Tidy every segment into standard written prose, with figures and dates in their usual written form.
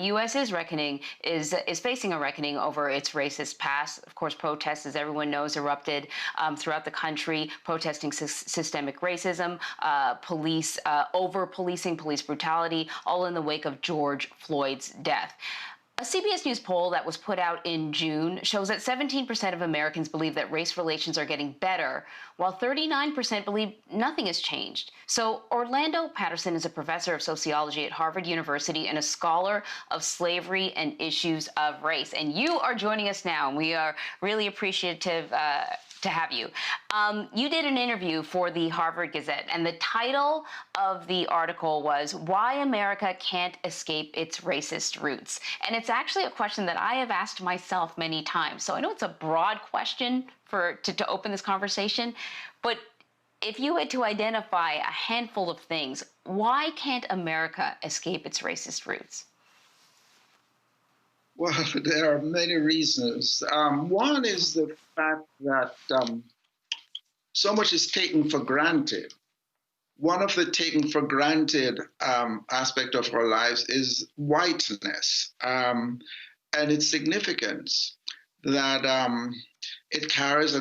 U.S. is facing a reckoning over its racist past. Of course, protests, as everyone knows, erupted throughout the country, protesting systemic racism, police over-policing, police brutality, all in the wake of George Floyd's death. A CBS News poll that was put out in June shows that 17% of Americans believe that race relations are getting better, while 39% believe nothing has changed. So Orlando Patterson is a professor of sociology at Harvard University and a scholar of slavery and issues of race. And you are joining us now, and we are really appreciative to have you. You did an interview for the Harvard Gazette, and the title of the article was "Why America Can't Escape Its Racist Roots." And it's actually a question that I have asked myself many times. So I know it's a broad question to open this conversation, but if you had to identify a handful of things, why can't America escape its racist roots? Well, there are many reasons. One is the fact that so much is taken for granted. One of the taken for granted aspect of our lives is whiteness and its significance, that it carries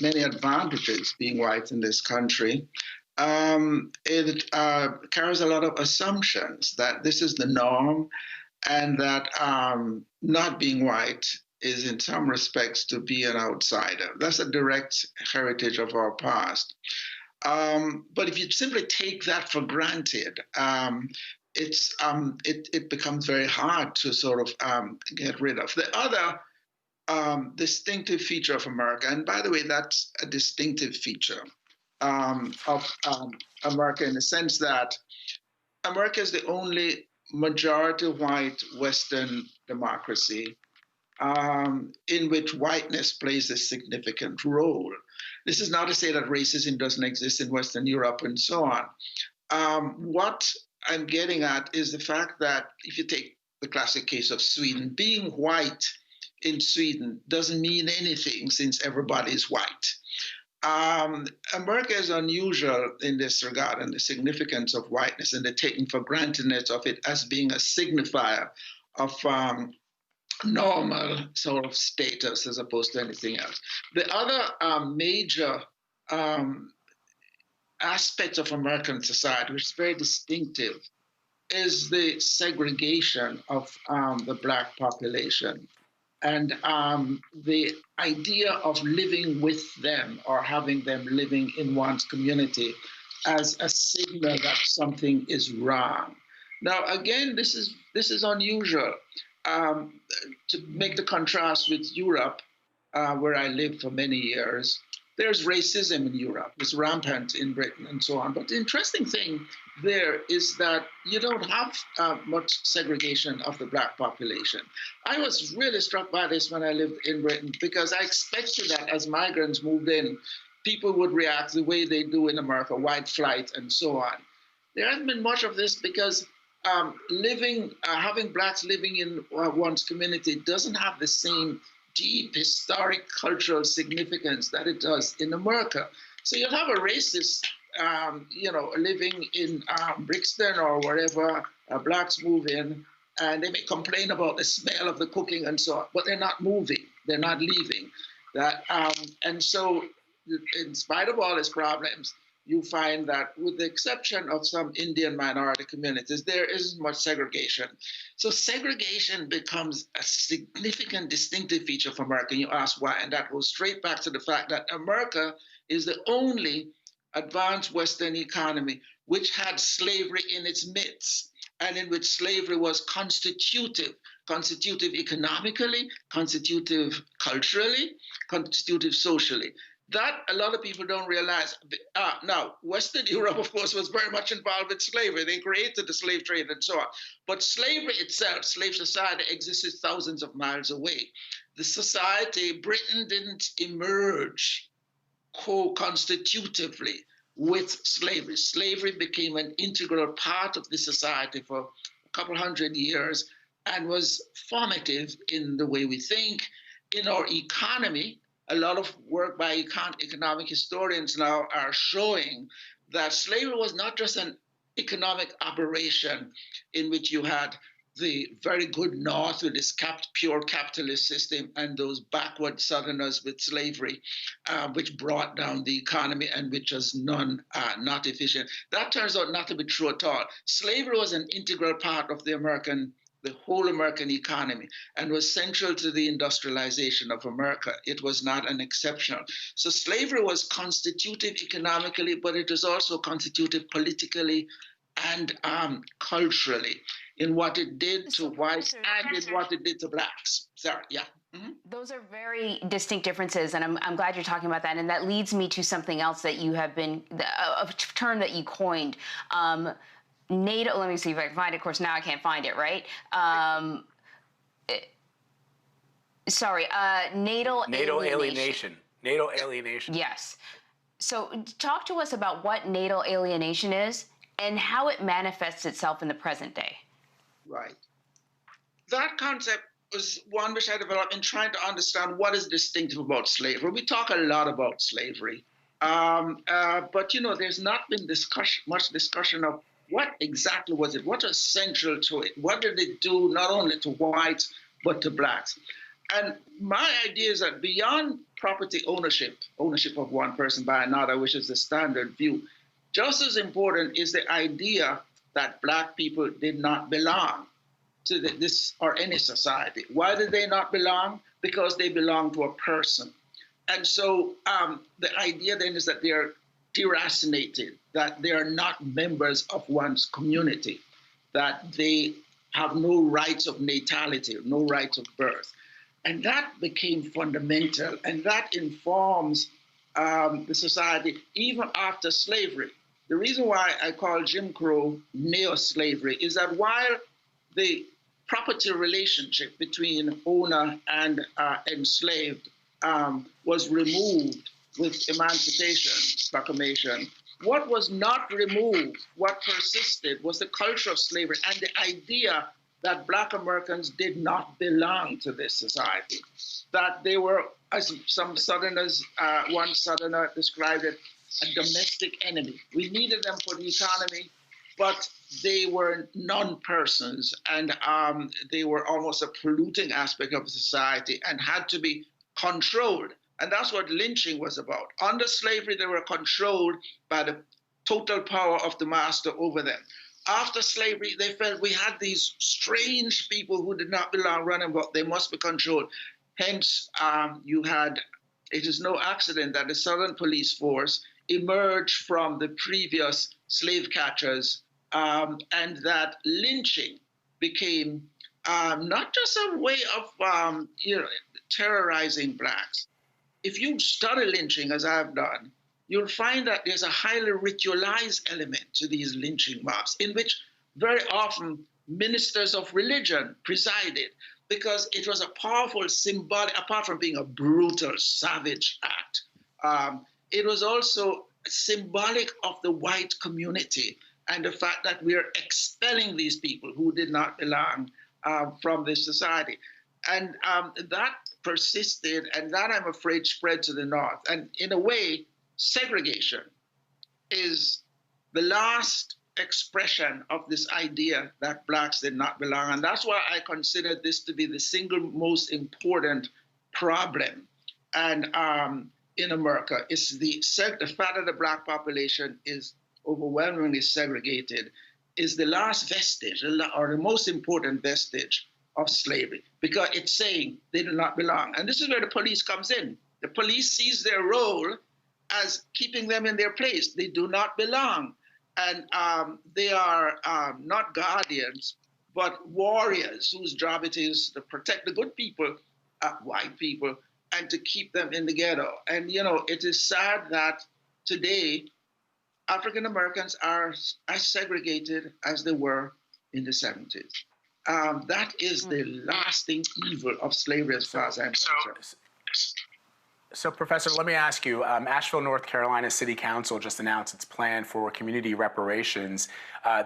many advantages, being white in this country. It carries a lot of assumptions that this is the norm, and that not being white is in some respects to be an outsider. That's a direct heritage of our past. But if you simply take that for granted, it becomes very hard to sort of get rid of. The other distinctive feature of America, and by the way, that's a distinctive feature of America in the sense that America is the only majority white Western democracy in which whiteness plays a significant role. This is not to say that racism doesn't exist in Western Europe and so on. What I'm getting at is the fact that if you take the classic case of Sweden, being white in Sweden doesn't mean anything since everybody is white. America is unusual in this regard, and the significance of whiteness and the taking for grantedness of it as being a signifier of normal sort of status as opposed to anything else. The other major aspect of American society, which is very distinctive, is the segregation of the Black population. And the idea of living with them or having them living in one's community as a signal that something is wrong. Now, again, this is unusual. To make the contrast with Europe, where I lived for many years, there's racism in Europe. It's rampant in Britain and so on. But the interesting thing there is that you don't have much segregation of the Black population. I was really struck by this when I lived in Britain, because I expected that as migrants moved in, people would react the way they do in America, white flight and so on. There hasn't been much of this because having Blacks living in one's community doesn't have the same deep historic cultural significance that it does in America. So you'll have a racist, living in Brixton or wherever Blacks move in, and they may complain about the smell of the cooking and so on, but they're not moving, they're not leaving. And so, in spite of all its problems, you find that with the exception of some Indian minority communities, there isn't much segregation. So segregation becomes a significant distinctive feature of America, and you ask why, and that goes straight back to the fact that America is the only advanced Western economy which had slavery in its midst, and in which slavery was constitutive economically, constitutive culturally, constitutive socially. That a lot of people don't realize. Now, Western Europe, of course, was very much involved with slavery. They created the slave trade and so on. But slavery itself, slave society, existed thousands of miles away. The society, Britain didn't emerge co-constitutively with slavery. Slavery became an integral part of the society for a couple hundred years and was formative in the way we think, in our economy. A lot of work by economic historians now are showing that slavery was not just an economic aberration in which you had the very good North with its pure capitalist system and those backward Southerners with slavery, which brought down the economy and which was not efficient. That turns out not to be true at all. Slavery was an integral part of the whole American economy and was central to the industrialization of America. It was not an exceptional. So slavery was constitutive economically, but it was also constitutive politically and culturally in what it did to whites and in what it did to blacks. Sorry, yeah. Mm-hmm. Those are very distinct differences, and I'm glad you're talking about that. And that leads me to something else that you have been, a term that you coined. NATO, let me see if I can find it. Of course, now I can't find it, right? NATO alienation. NATO alienation. Yes. So talk to us about what NATO alienation is and how it manifests itself in the present day. Right. That concept was one which I developed in trying to understand what is distinctive about slavery. We talk a lot about slavery, but there's not been much discussion of what exactly was it, what was central to it, what did it do not only to whites but to blacks. And my idea is that beyond property ownership of one person by another, which is the standard view, just as important is the idea that black people did not belong to this or any society. Why did they not belong? Because they belong to a person. And so the idea then is that they are deracinated, that they are not members of one's community, that they have no rights of natality, no rights of birth. And that became fundamental, and that informs the society even after slavery. The reason why I call Jim Crow neo-slavery is that while the property relationship between owner and enslaved was removed with Emancipation Proclamation, what was not removed, what persisted, was the culture of slavery and the idea that Black Americans did not belong to this society, that they were, as some Southerners, one Southerner described it, a domestic enemy. We needed them for the economy, but they were non-persons, and they were almost a polluting aspect of society and had to be controlled. And that's what lynching was about. Under slavery, they were controlled by the total power of the master over them. After slavery, they felt we had these strange people who did not belong running, but they must be controlled. Hence, it is no accident that the Southern police force emerged from the previous slave catchers, and that lynching became not just a way of terrorizing blacks. If you study lynching, as I've done, you'll find that there's a highly ritualized element to these lynching mobs, in which very often ministers of religion presided, because it was a powerful symbolic, apart from being a brutal, savage act, it was also symbolic of the white community and the fact that we are expelling these people who did not belong from this society. And that persisted, and that, I'm afraid, spread to the North. And in a way, segregation is the last expression of this idea that blacks did not belong. And that's why I consider this to be the single most important problem and in America. It's the fact that the black population is overwhelmingly segregated is the last vestige, or the most important vestige of slavery, because it's saying they do not belong. And this is where the police comes in. The police sees their role as keeping them in their place. They do not belong. And they are not guardians, but warriors whose job it is to protect the good people, white people, and to keep them in the ghetto. And, it is sad that today African Americans are as segregated as they were in the 70s. That is the lasting evil of slavery as far as I'm concerned. So, Professor, let me ask you, Asheville, North Carolina City Council just announced its plan for community reparations.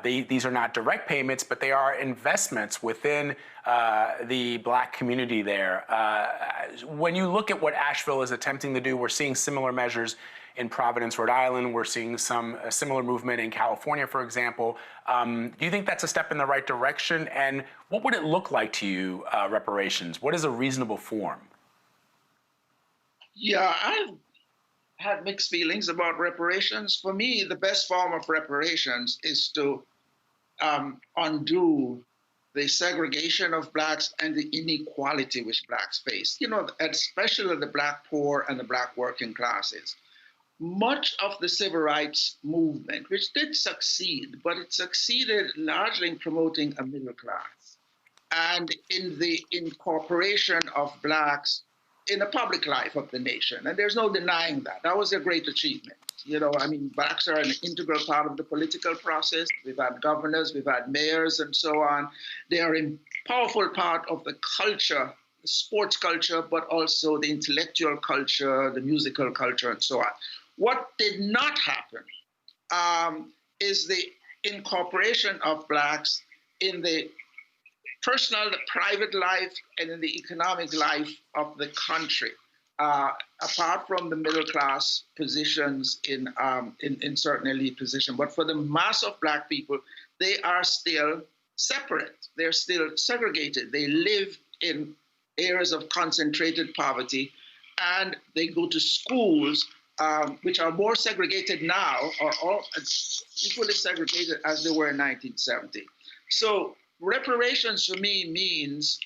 These are not direct payments, but they are investments within the Black community there. When you look at what Asheville is attempting to do, we're seeing similar measures in Providence, Rhode Island. We're seeing a similar movement in California, for example. Do you think that's a step in the right direction? And what would it look like to you, reparations? What is a reasonable form? Yeah, I've had mixed feelings about reparations. For me, the best form of reparations is to undo the segregation of Blacks and the inequality which Blacks face, especially the Black poor and the Black working classes. Much of the civil rights movement, which did succeed, but it succeeded largely in promoting a middle class and in the incorporation of Blacks in the public life of the nation. And there's no denying that. That was a great achievement. Blacks are an integral part of the political process. We've had governors, we've had mayors, and so on. They are a powerful part of the culture, the sports culture, but also the intellectual culture, the musical culture, and so on. What did not happen is the incorporation of Blacks in the personal, the private life, and in the economic life of the country, apart from the middle class positions in certain elite positions. But for the mass of Black people, they are still separate. They're still segregated. They live in areas of concentrated poverty, and they go to schools which are more segregated now, or equally segregated as they were in 1970. So reparations for me means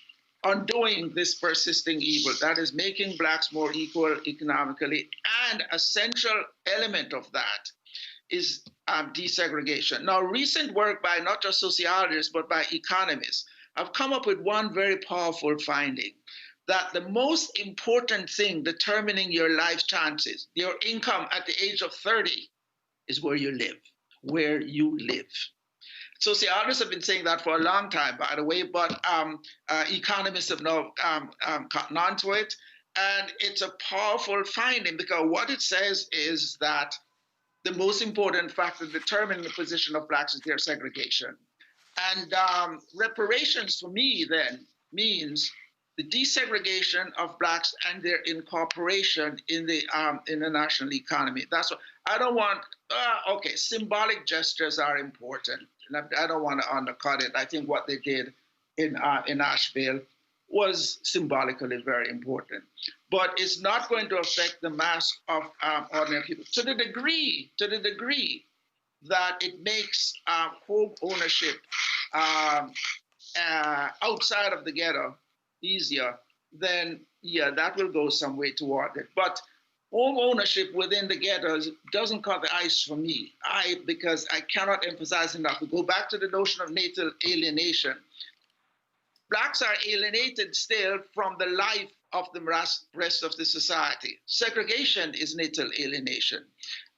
undoing this persisting evil, that is making Blacks more equal economically, and a central element of that is desegregation. Now, recent work by not just sociologists, but by economists have come up with one very powerful finding, that the most important thing determining your life chances, your income at the age of 30, is where you live, where you live. Sociologists have been saying that for a long time, by the way, but economists have now gotten onto it. And it's a powerful finding, because what it says is that the most important factor determining the position of Blacks is their segregation. And reparations for me then means the desegregation of Blacks and their incorporation in the national economy. That's what I don't want. Okay, symbolic gestures are important. I don't want to undercut it. I think what they did in Asheville was symbolically very important. But it's not going to affect the mass of ordinary people to the degree that it makes home ownership outside of the ghetto easier. Then yeah, that will go some way toward it. But home ownership within the ghettos doesn't cut the ice for me. Because I cannot emphasize enough. We go back to the notion of natal alienation. Blacks are alienated still from the life of the rest of the society. Segregation is natal alienation,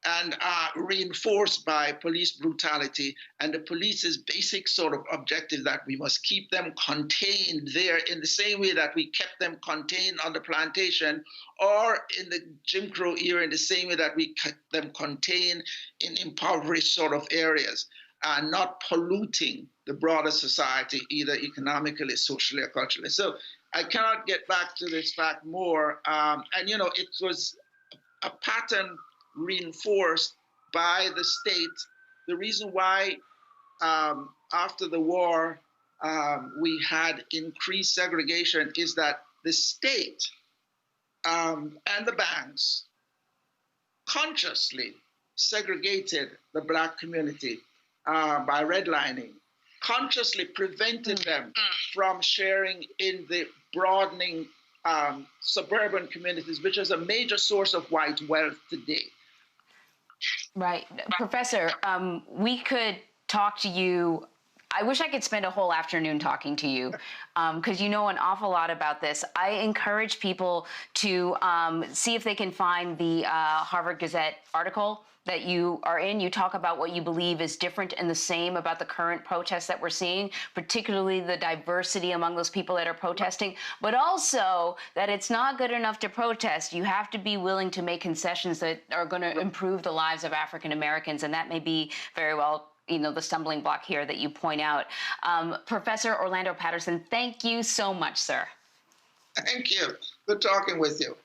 and reinforced by police brutality and the police's basic sort of objective that we must keep them contained there in the same way that we kept them contained on the plantation, or in the Jim Crow era in the same way that we kept them contained in impoverished sort of areas, not polluting the broader society, either economically, socially, or culturally. So I cannot get back to this fact more. And it was a pattern reinforced by the state. The reason why after the war we had increased segregation is that the state and the banks consciously segregated the Black community by redlining, consciously prevented them from sharing in the broadening suburban communities, which is a major source of white wealth today. Right. Professor, we could talk to you I wish I could spend a whole afternoon talking to you because you know an awful lot about this. I encourage people to see if they can find the Harvard Gazette article that you are in. You talk about what you believe is different and the same about the current protests that we're seeing, particularly the diversity among those people that are protesting, but also that it's not good enough to protest. You have to be willing to make concessions that are going to improve the lives of African Americans, and that may be very well the stumbling block here that you point out. Professor Orlando Patterson, thank you so much, sir. Thank you. Good talking with you.